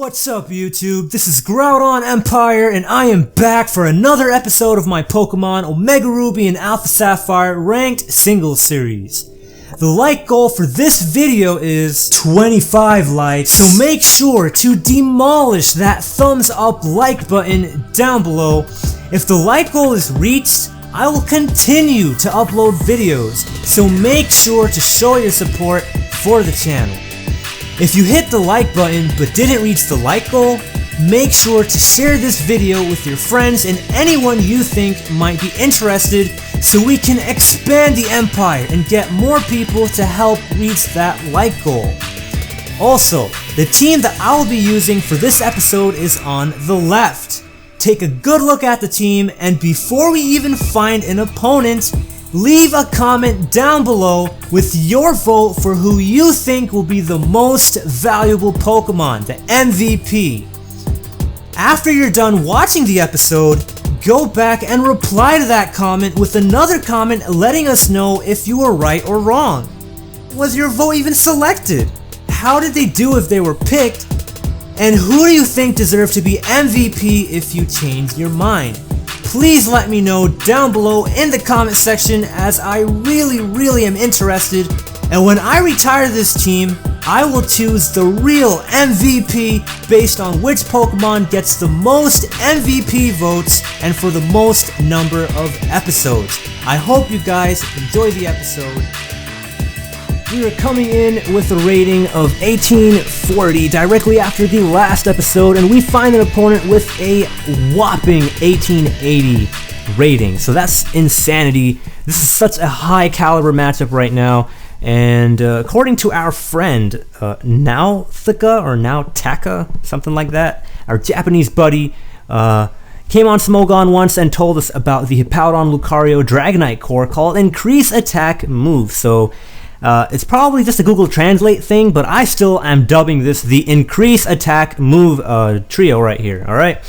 What's up YouTube, this is Groudon Empire and I am back for another episode of my Pokemon Omega Ruby and Alpha Sapphire ranked singles series. The like goal for this video is 25 likes, so make sure to demolish that thumbs up like button down below. If the like goal is reached, I will continue to upload videos, so make sure to show your support for the channel. If you hit the like button but didn't reach the like goal, make sure to share this video with your friends and anyone you think might be interested so we can expand the empire and get more people to help reach that like goal. Also, the team that I'll be using for this episode is on the left. Take a good look at the team, and before we even find an opponent, leave a comment down below with your vote for who you think will be the most valuable Pokemon, the MVP. After you're done watching the episode, go back and reply to that comment with another comment letting us know if you were right or wrong. Was your vote even selected? How did they do if they were picked? And who do you think deserved to be MVP if you changed your mind? Please let me know down below in the comment section, as I really am interested, and when I retire this team, I will choose the real MVP based on which Pokemon gets the most MVP votes and for the most number of episodes. I hope you guys enjoy the episode. We are coming in with a rating of 1840 directly after the last episode, and we find an opponent with a whopping 1880 rating. So that's insanity. This is such a high caliber matchup right now, and according to our friend Nauthica or Nautaka, something like that, our Japanese buddy, came on Smogon once and told us about the Hippowdon Lucario Dragonite core called Increase Attack Move. So it's probably just a Google Translate thing, but I still am dubbing this the Increase Attack Move trio right here, alright?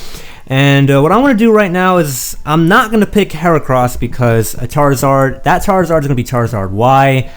And what I want to do right now is, I'm not going to pick Heracross because that Charizard is going to be Charizard Y,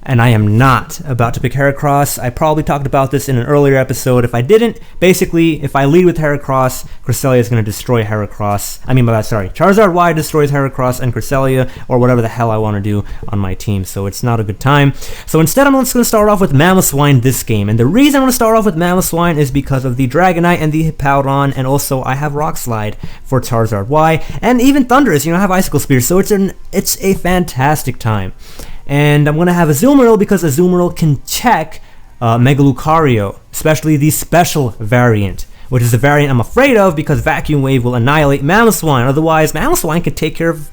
and I am not about to pick Heracross. I probably talked about this in an earlier episode. If I didn't, basically, if I lead with Heracross, Cresselia is going to destroy Heracross. Charizard Y destroys Heracross and Cresselia, or whatever the hell I want to do on my team, so it's not a good time. So instead, I'm just going to start off with Mamoswine this game, and the reason I'm going to start off with Mamoswine is because of the Dragonite and the Hippowdon, and also I have Rock Slide for Charizard Y, and even Thundurus, I have Icicle Spear, so it's a fantastic time. And I'm going to have Azumarill because Azumarill can check Mega Lucario, especially the special variant, which is the variant I'm afraid of because Vacuum Wave will annihilate Mamoswine. Otherwise, Mamoswine can take care of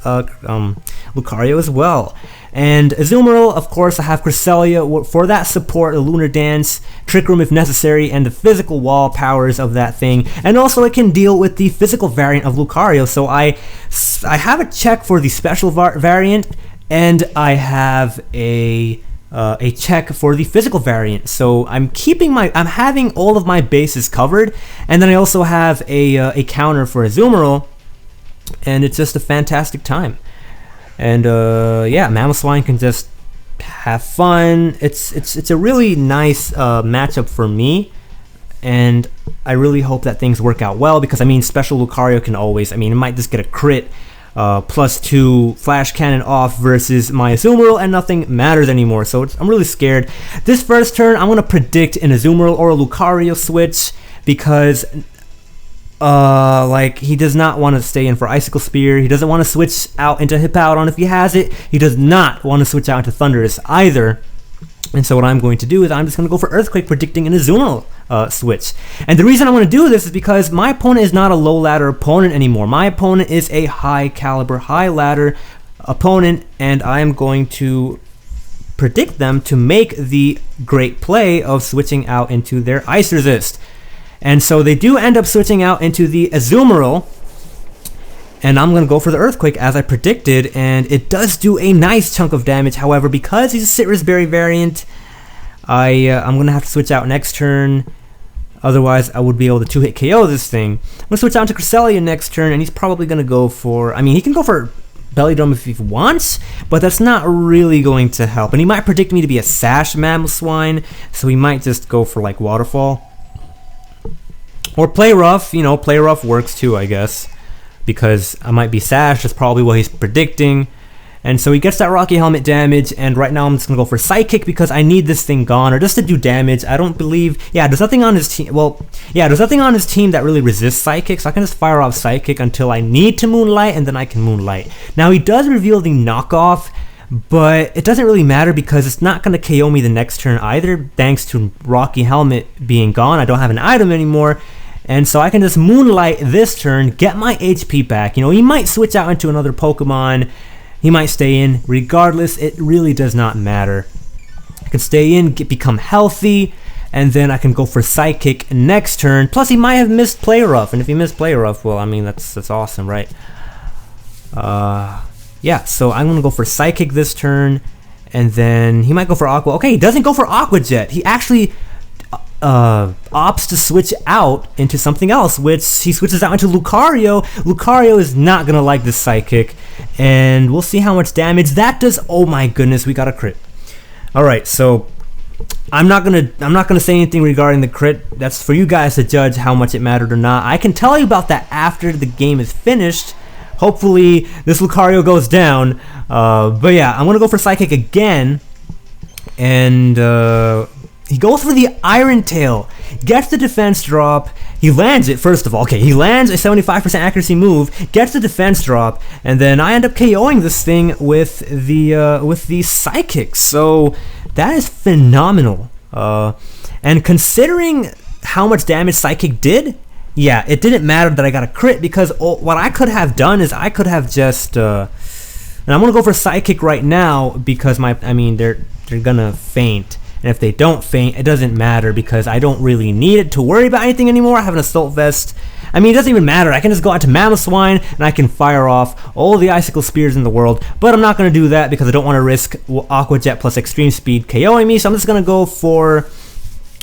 Lucario as well. And Azumarill, of course, I have Cresselia for that support, the Lunar Dance, Trick Room if necessary, and the physical wall powers of that thing. And also it can deal with the physical variant of Lucario, so I have a check for the special variant, and I have a check for the physical variant. So I'm having all of my bases covered, and then I also have a counter for Azumarill, and it's just a fantastic time. And yeah, Mamoswine can just have fun. It's a really nice matchup for me, and I really hope that things work out well because special Lucario can always, it might just get a crit. +2 Flash Cannon off versus my Azumarill, and nothing matters anymore, so I'm really scared. This first turn, I'm going to predict an Azumarill or a Lucario switch because he does not want to stay in for Icicle Spear. He doesn't want to switch out into Hippowdon if he has it. He does not want to switch out into Thundurus either. And so what I'm going to do is I'm just going to go for Earthquake, predicting an Azumarill switch. And the reason I want to do this is because my opponent is not a low ladder opponent anymore. My opponent is a high caliber, high ladder opponent, and I am going to predict them to make the great play of switching out into their Ice Resist. And so they do end up switching out into the Azumarill, and I'm going to go for the Earthquake as I predicted, and it does do a nice chunk of damage. However, because he's a Citrus Berry variant, I'm going to have to switch out next turn. Otherwise, I would be able to 2-hit KO this thing. I'm going to switch out to Cresselia next turn, and he's probably going to go for... he can go for Belly Drum if he wants, but that's not really going to help. And he might predict me to be a Sash Mamoswine, so he might just go for, Waterfall. Or play rough, you know, play rough works too, I guess. Because I might be Sash, that's probably what he's predicting. And so he gets that Rocky Helmet damage, and right now I'm just gonna go for Psychic because I need this thing gone, or just to do damage. I don't believe, yeah, there's nothing on his team, well, yeah, there's nothing on his team that really resists Psychic, so I can just fire off Psychic until I need to Moonlight, and then I can Moonlight. Now he does reveal the knockoff, but it doesn't really matter because it's not gonna KO me the next turn either, thanks to Rocky Helmet being gone. I don't have an item anymore. And so I can just Moonlight this turn, get my HP back. You know, he might switch out into another Pokemon. He might stay in. Regardless, it really does not matter. I can stay in, become healthy, and then I can go for Psychic next turn. Plus, he might have missed Play Rough, and if he missed Play Rough, well, I mean, that's awesome, right? Yeah, so I'm gonna go for Psychic this turn, and then he might go for Aqua. Okay, he doesn't go for Aqua Jet. He actually opts to switch out into something else, which he switches out into Lucario. Lucario is not gonna like this Psychic, and we'll see how much damage that does. Oh my goodness, we got a crit. All right, so I'm not gonna say anything regarding the crit. That's for you guys to judge how much it mattered or not. I can tell you about that after the game is finished. Hopefully this Lucario goes down, but yeah, I'm gonna go for Psychic again, and he goes for the Iron Tail, gets the defense drop, he lands it first of all. Okay, he lands a 75% accuracy move, gets the defense drop, and then I end up KOing this thing with the Psychic. So that is phenomenal. And considering how much damage Psychic did, yeah, it didn't matter that I got a crit because what I could have done is I could have just and I'm gonna go for Psychic right now because they're gonna faint. And if they don't faint, it doesn't matter because I don't really need it to worry about anything anymore. I have an Assault Vest. I mean, it doesn't even matter. I can just go out to Mamoswine and I can fire off all the Icicle Spears in the world. But I'm not going to do that because I don't want to risk Aqua Jet plus Extreme Speed KOing me. So I'm just going to go for...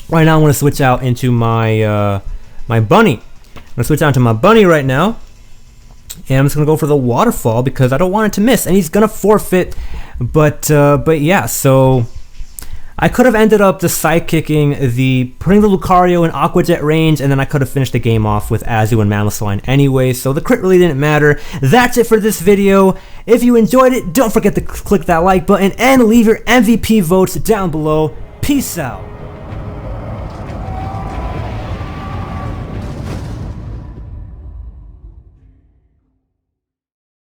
Right now I'm going to switch out into my my Bunny. I'm going to switch out to my Bunny right now. And I'm just going to go for the Waterfall because I don't want it to miss. And he's going to forfeit. But yeah, so... I could have ended up just putting the Lucario in Aqua Jet range, and then I could have finished the game off with Azu and Mamoswine anyway, so the crit really didn't matter. That's it for this video. If you enjoyed it, don't forget to click that like button and leave your MVP votes down below. Peace out.